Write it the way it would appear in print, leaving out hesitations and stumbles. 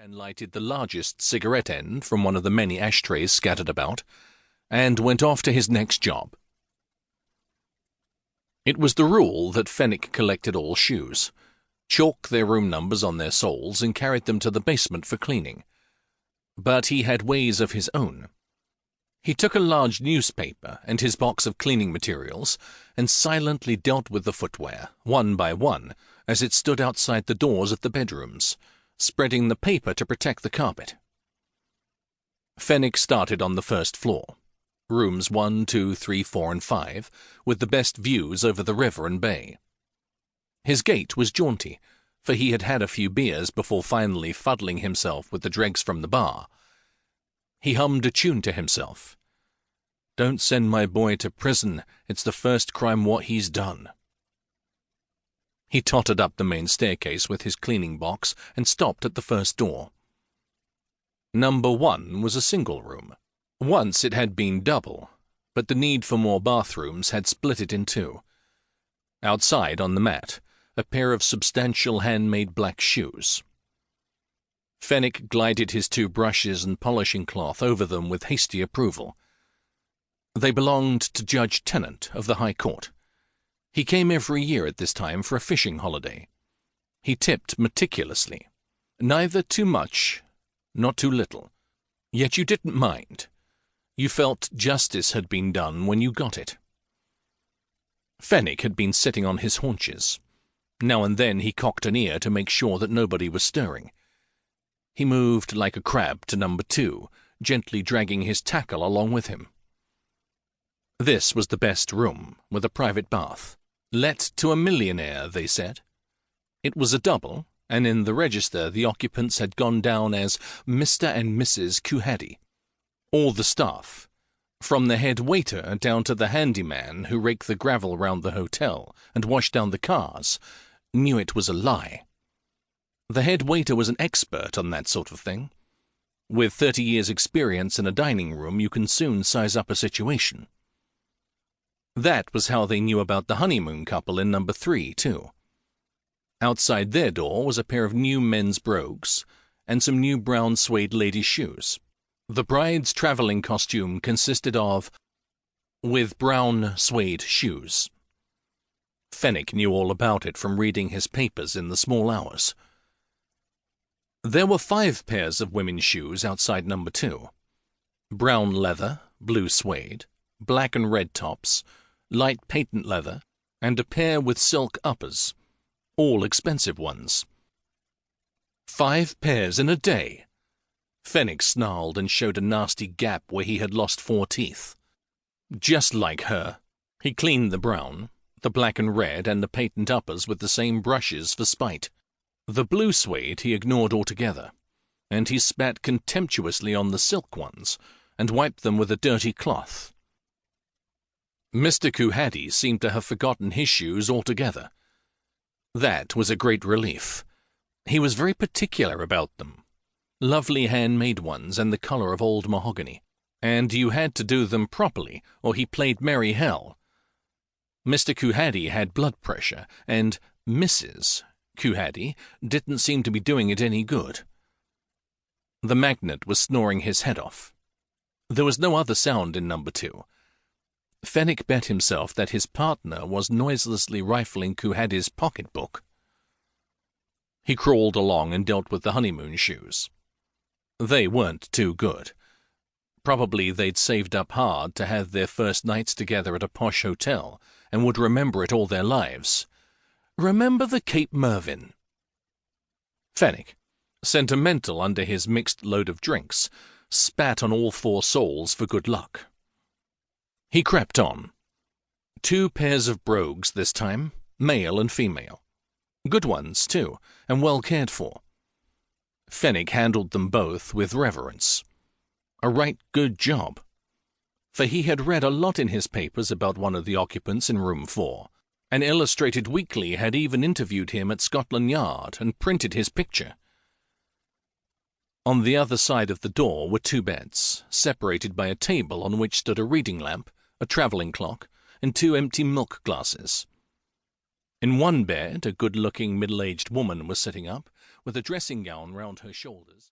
and lighted the largest cigarette end from one of the many ashtrays scattered about, and went off to his next job. It was the rule that Fenwick collected all shoes, chalked their room numbers on their soles, and carried them to the basement for cleaning. But he had ways of his own. He took a large newspaper and his box of cleaning materials and silently dealt with the footwear, one by one, as it stood outside the doors of the bedrooms, spreading the paper to protect the carpet. Fenwick started on the first floor, rooms 1, 2, 3, 4, and 5, with the best views over the river and bay. His gait was jaunty, for he had had a few beers before finally fuddling himself with the dregs from the bar. He hummed a tune to himself. "Don't send my boy to prison, it's the first crime what he's done." He tottered up the main staircase with his cleaning box and stopped at the first door. Number 1 was a single room. Once it had been double, but the need for more bathrooms had split it in two. Outside, on the mat, a pair of substantial handmade black shoes. Fenwick glided his 2 brushes and polishing cloth over them with hasty approval. They belonged to Judge Tennant of the High Court. He came every year at this time for a fishing holiday. He tipped meticulously, neither too much, nor too little. Yet you didn't mind. You felt justice had been done when you got it. Fenwick had been sitting on his haunches. Now and then he cocked an ear to make sure that nobody was stirring. He moved like a crab to number 2, gently dragging his tackle along with him. This was the best room, with a private bath. Let to a millionaire, they said. It was a double, and in the register the occupants had gone down as Mr. and Mrs. Cuhady. All the staff, from the head waiter down to the handyman who raked the gravel round the hotel and washed down the cars, knew it was a lie. The head waiter was an expert on that sort of thing. With 30 years' experience in a dining room, you can soon size up a situation. That was how they knew about the honeymoon couple in number 3, too. Outside their door was a pair of new men's brogues and some new brown suede ladies' shoes. The bride's travelling costume consisted of with brown suede shoes. Fenwick knew all about it from reading his papers in the small hours. There were 5 pairs of women's shoes outside number 2. Brown leather, blue suede, black and red tops, light patent leather, and a pair with silk uppers, all expensive ones. 5 pairs in a day! Fenwick snarled and showed a nasty gap where he had lost 4 teeth. Just like her. He cleaned the brown, the black and red, and the patent uppers with the same brushes for spite. The blue suede he ignored altogether, and he spat contemptuously on the silk ones and wiped them with a dirty cloth. Mr. Cuhady seemed to have forgotten his shoes altogether. That was a great relief. He was very particular about them. Lovely handmade ones and the colour of old mahogany, and you had to do them properly or he played merry hell. Mr. Cuhady had blood pressure, and Mrs. Cuhady didn't seem to be doing it any good. The magnate was snoring his head off. There was no other sound in number 2. Fenwick bet himself that his partner was noiselessly rifling Cuhady's pocketbook. He crawled along and dealt with the honeymoon shoes. They weren't too good. Probably they'd saved up hard to have their first nights together at a posh hotel and would remember it all their lives. Remember the Cape Marvin? Fenwick, sentimental under his mixed load of drinks, spat on all 4 soles for good luck. He crept on. 2 pairs of brogues this time, male and female. Good ones, too, and well cared for. Fenwick handled them both with reverence. A right good job. For he had read a lot in his papers about one of the occupants in room 4. An illustrated weekly had even interviewed him at Scotland Yard and printed his picture. On the other side of the door were 2 beds, separated by a table on which stood a reading lamp, a travelling clock, and 2 empty milk glasses. In one bed a good-looking middle-aged woman was sitting up, with a dressing-gown round her shoulders.